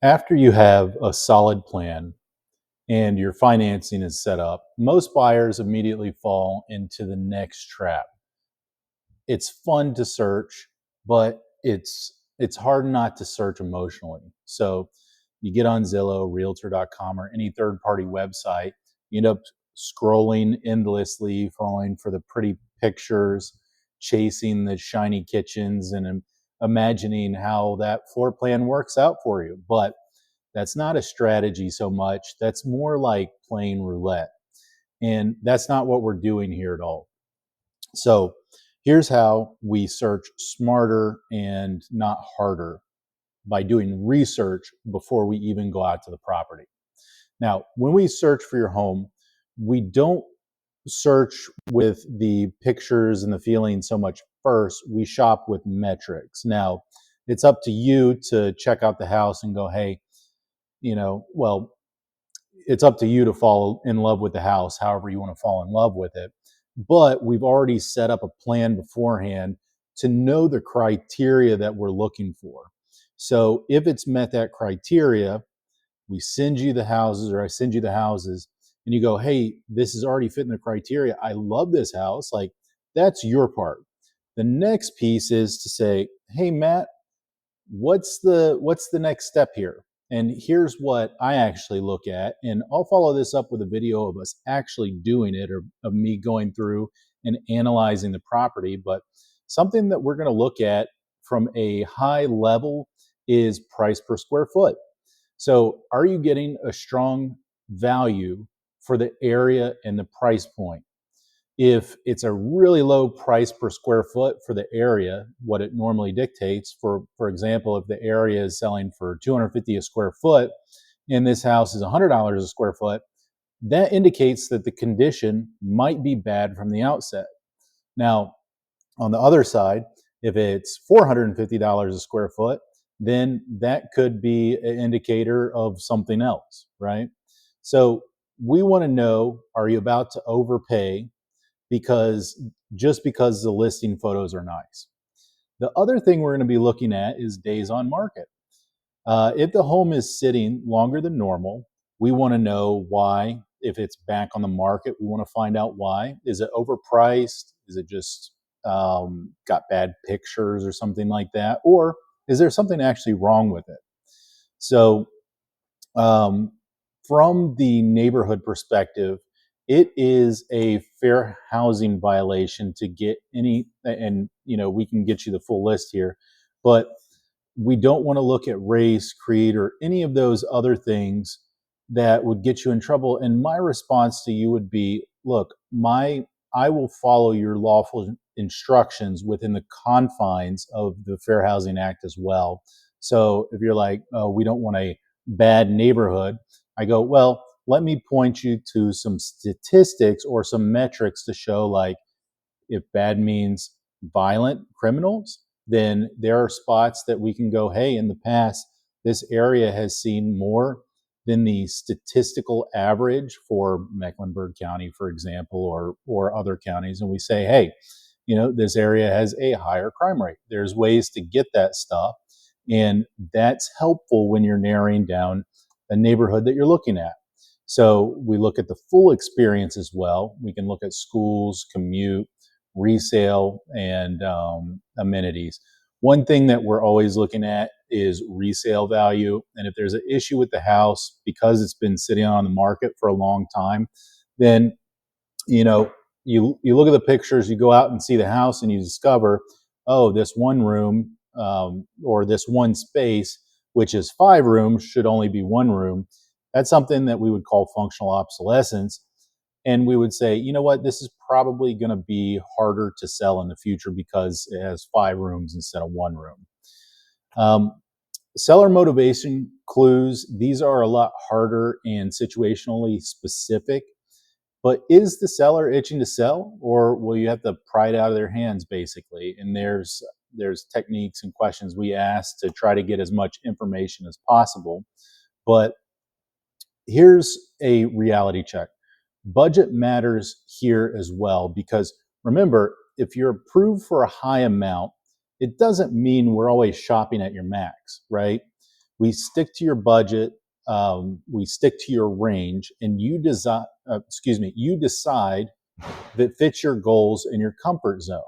After you have a solid plan and your financing is set up, most buyers immediately fall into the next trap. It's fun to search, but it's hard not to search emotionally. So you get on Zillow, realtor.com, or any third-party website, you end up scrolling endlessly, falling for the pretty pictures, chasing the shiny kitchens, and imagining how that floor plan works out for you. But that's not a strategy so much. That's more like playing roulette. And that's not what we're doing here at all. So here's how we search smarter and not harder by doing research before we even go out to the property. Now, when we search for your home, we don't search with the pictures and the feeling so much first. We shop with metrics. Now, it's up to you to check out the house and go, hey, well, it's up to you to fall in love with the house however you want to fall in love with it. But we've already set up a plan beforehand to know the criteria that we're looking for. So if it's met that criteria, we send you the houses, or I send you the houses, and you go, hey, this is already fitting the criteria. I love this house. Like, that's your part. The next piece is to say, hey, Matt, what's the next step here? And here's what I actually look at, and I'll follow this up with a video of us actually doing it, or of me going through and analyzing the property. But something that we're going to look at from a high level is price per square foot. So are you getting a strong value for the area and the price point? If it's a really low price per square foot for the area, what it normally dictates, for example, if the area is selling for 250 a square foot and this house is $100 a square foot, that indicates that the condition might be bad from the outset. Now, on the other side, if it's $450 a square foot, then that could be an indicator of something else, right? So we want to know, are you about to overpay because just because the listing photos are nice? The other thing we're going to be looking at is days on market. If the home is sitting longer than normal, we want to know why. If it's back on the market, we want to find out why. Is it overpriced? Is it just got bad pictures or something like that? Or is there something actually wrong with it? So, um, from the neighborhood perspective, it is a fair housing violation to get any, and we can get you the full list here, but we don't want to look at race, creed, or any of those other things that would get you in trouble. And my response to you would be, look, my I will follow your lawful instructions within the confines of the Fair Housing Act as well. So if you're like, oh, we don't want a bad neighborhood, I go, well, let me point you to some statistics or some metrics to show, like, if bad means violent criminals, then there are spots that we can go, hey, in the past, this area has seen more than the statistical average for Mecklenburg County, for example, or other counties. And we say, hey, this area has a higher crime rate. There's ways to get that stuff. And that's helpful when you're narrowing down a neighborhood that you're looking at. So we look at the full experience as well. We can look at schools, commute, resale, and amenities. One thing that we're always looking at is resale value. And if there's an issue with the house because it's been sitting on the market for a long time, then you know you look at the pictures, you go out and see the house, and you discover, oh, this one room, or this one space, which is 5 rooms, should only be 1 room. That's something that we would call functional obsolescence, and we would say, you know what, this is probably going to be harder to sell in the future because it has 5 rooms instead of 1 room. um, Seller motivation clues, these are a lot harder and situationally specific. But is the seller itching to sell, or will you have to pry it out of their hands, basically? And there's techniques and questions we ask to try to get as much information as possible. But here's a reality check. Budget matters here as well, because remember, if you're approved for a high amount, it doesn't mean we're always shopping at your max, right? We stick to your budget, we stick to your range, and you decide that fits your goals and your comfort zone.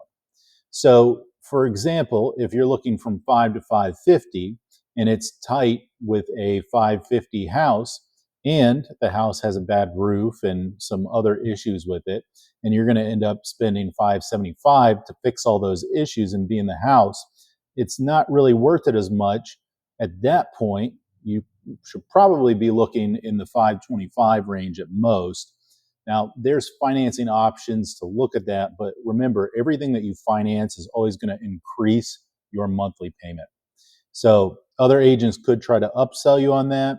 So, for example, if you're looking from 5 to 550 and it's tight with a 550 house, and the house has a bad roof and some other issues with it, and you're going to end up spending 575 to fix all those issues and be in the house, it's not really worth it as much. At that point, you should probably be looking in the 525 range at most. Now, there's financing options to look at that, but remember, everything that you finance is always going to increase your monthly payment. So, other agents could try to upsell you on that,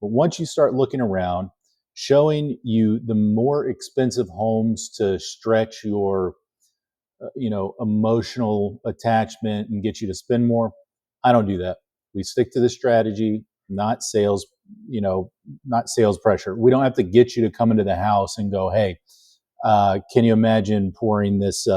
but once you start looking around, showing you the more expensive homes to stretch your emotional attachment and get you to spend more, I don't do that. We stick to the strategy, not sales, not sales pressure. We don't have to get you to come into the house and go, hey, can you imagine pouring this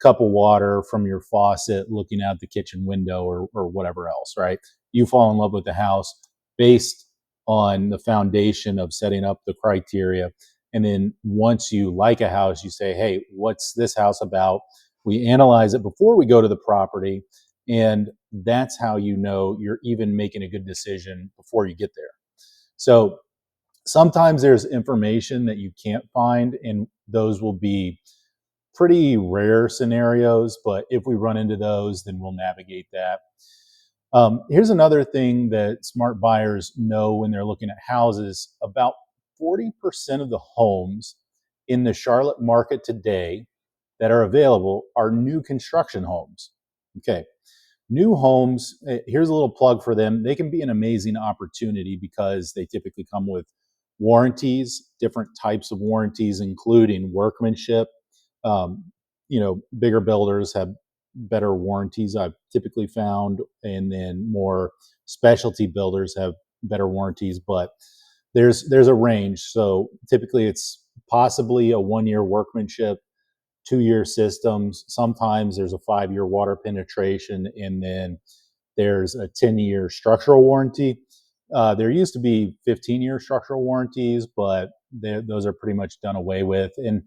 cup of water from your faucet looking out the kitchen window, or whatever else, right? You fall in love with the house based on the foundation of setting up the criteria. And then once you like a house, you say, hey, what's this house about? We analyze it before we go to the property. And that's how you know you're even making a good decision before you get there. So sometimes there's information that you can't find, and those will be pretty rare scenarios. But if we run into those, then we'll navigate that. Here's another thing that smart buyers know when they're looking at houses: about 40% of the homes in the Charlotte market today that are available are new construction homes. Okay. New homes, here's a little plug for them. They can be an amazing opportunity because they typically come with warranties, different types of warranties, including workmanship. Um, Bigger builders have better warranties, I've typically found, and then more specialty builders have better warranties. But there's a range. So typically, it's possibly a 1 year workmanship, 2 year systems. Sometimes there's a 5 year water penetration, and then there's a 10-year structural warranty. There used to be 15-year structural warranties, but those are pretty much done away with. And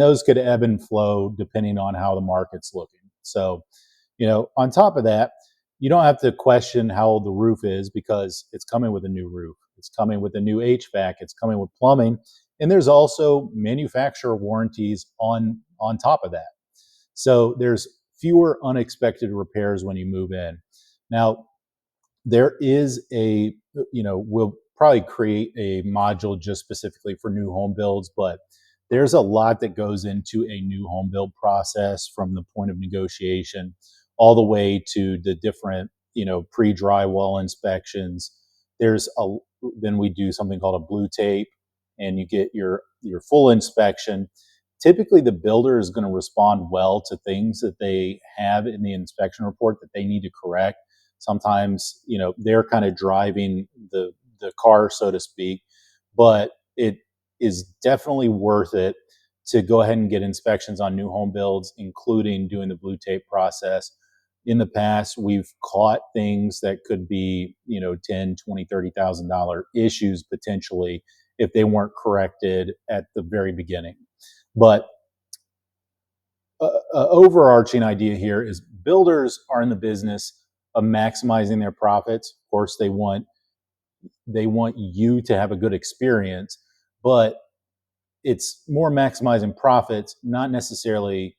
those could ebb and flow depending on how the market's looking. So, on top of that, you don't have to question how old the roof is, because it's coming with a new roof. It's coming with a new HVAC. It's coming with plumbing. And there's also manufacturer warranties on top of that. So there's fewer unexpected repairs when you move in. Now, there is we'll probably create a module just specifically for new home builds, but there's a lot that goes into a new home build process, from the point of negotiation all the way to the different, pre-drywall inspections. There's a Then we do something called a blue tape, and you get your full inspection. Typically, the builder is going to respond well to things that they have in the inspection report that they need to correct. Sometimes, they're kind of driving the car, so to speak, but it is definitely worth it to go ahead and get inspections on new home builds, including doing the blue tape process. In the past, we've caught things that could be, 10, 20, $30,000 issues potentially if they weren't corrected at the very beginning. But overarching idea here is builders are in the business of maximizing their profits. Of course, they want you to have a good experience, but it's more maximizing profits, not necessarily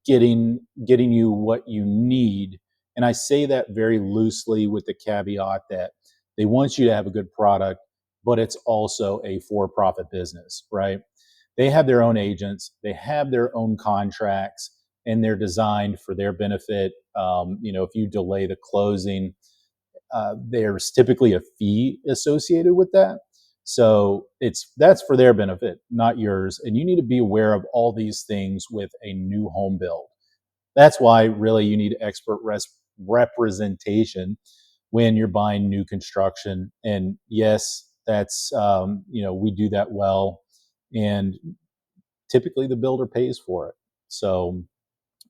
getting you what you need. And I say that very loosely, with the caveat that they want you to have a good product, but it's also a for-profit business, right? They have their own agents, they have their own contracts, and they're designed for their benefit. If you delay the closing, there's typically a fee associated with that. So that's for their benefit, not yours. And you need to be aware of all these things with a new home build. That's why really you need expert representation when you're buying new construction. And yes, that's we do that well, and typically the builder pays for it. So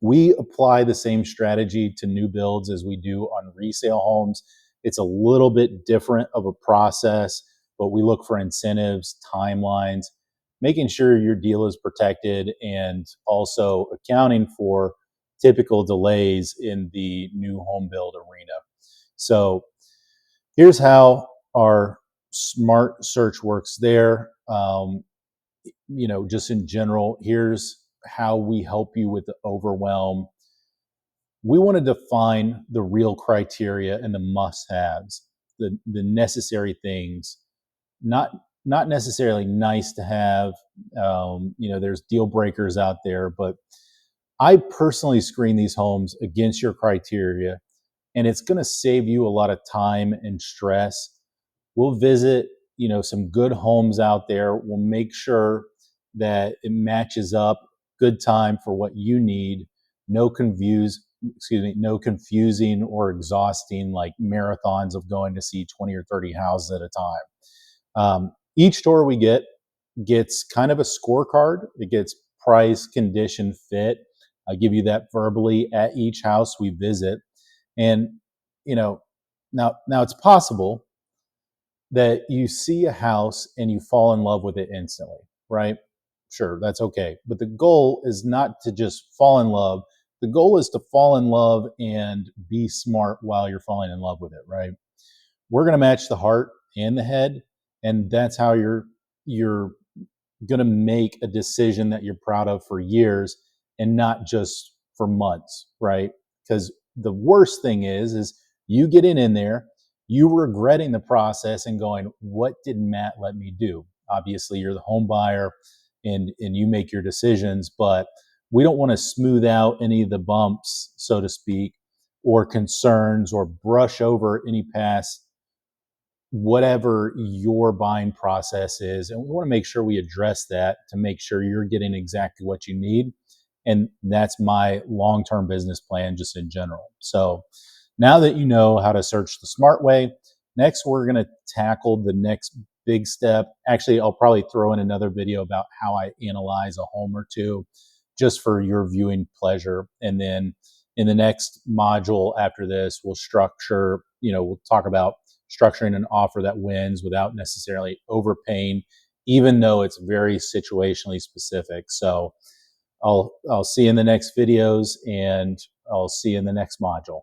we apply the same strategy to new builds as we do on resale homes. It's a little bit different of a process, but we look for incentives, timelines, making sure your deal is protected, and also accounting for typical delays in the new home build arena. So here's how our smart search works there. Just in general, here's how we help you with the overwhelm. We want to define the real criteria and the must-haves, the necessary things, not not necessarily nice to have. There's deal breakers out there, but I personally screen these homes against your criteria, and it's going to save you a lot of time and stress. We'll visit, some good homes out there. We'll make sure that it matches up, good time for what you need. No confusing or exhausting like marathons of going to see 20 or 30 houses at a time. Each tour we gets kind of a scorecard. It gets price, condition, fit. I give you that verbally at each house we visit. And now it's possible that you see a house and you fall in love with it instantly, right? Sure, that's okay. But the goal is not to just fall in love. The goal is to fall in love and be smart while you're falling in love with it, right? We're going to match the heart and the head, and that's how you're going to make a decision that you're proud of for years and not just for months, right? Because the worst thing is you getting in there, you regretting the process and going, what did Matt let me do? Obviously, you're the home buyer and you make your decisions, but we don't want to smooth out any of the bumps, so to speak, or concerns or brush over any past whatever your buying process is. And we want to make sure we address that to make sure you're getting exactly what you need. And that's my long term business plan, just in general. So now that you know how to search the smart way, next we're going to tackle the next big step. Actually, I'll probably throw in another video about how I analyze a home or two just for your viewing pleasure. And then in the next module after this, we'll talk about structuring an offer that wins without necessarily overpaying, even though it's very situationally specific. So I'll see you in the next videos, and I'll see you in the next module.